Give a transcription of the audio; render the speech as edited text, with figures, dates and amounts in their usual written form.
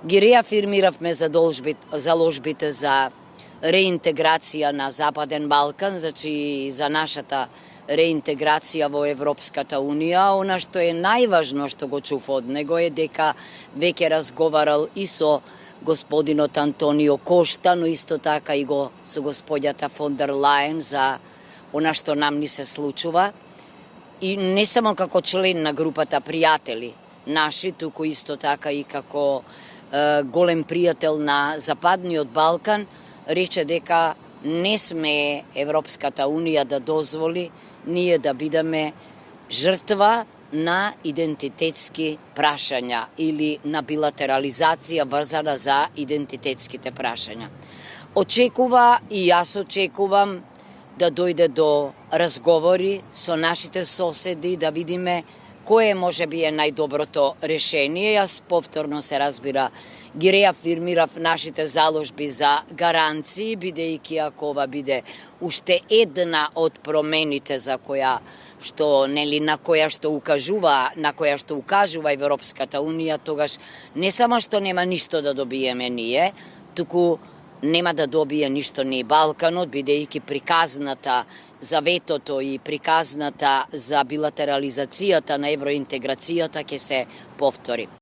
Ги реафирмиравме заложбите за реинтеграција на Западен Балкан, значи за нашата реинтеграција во Европската Унија. Она што е најважно што го чув од него е дека веќе разговарал и со господинот Антонио Кошта, но исто така и со господјата фон дер Лајен за она што нам ни се случува. И не само како член на групата пријатели наши, туку исто така и како голем пријател на Западниот Балкан, рече дека не сме Европската Унија да дозволи ние да бидеме жртва на идентитетски прашања или на билатерализација врзана за идентитетските прашања. Очекува и јас очекувам да дојде до разговори со нашите соседи, да видиме кое може би е најдоброто решение. Јас повторно се разбира ги реафирмирав нашите заложби за гаранции, бидејќи ако ова биде уште една од промените за која што на која што укажува Европската Унија, тогаш не само што нема ништо да добиеме ние, туку нема да добие ништо ни Балканот, бидејќи приказната за ветото и приказната за билатерализацијата на евроинтеграцијата ќе се повтори.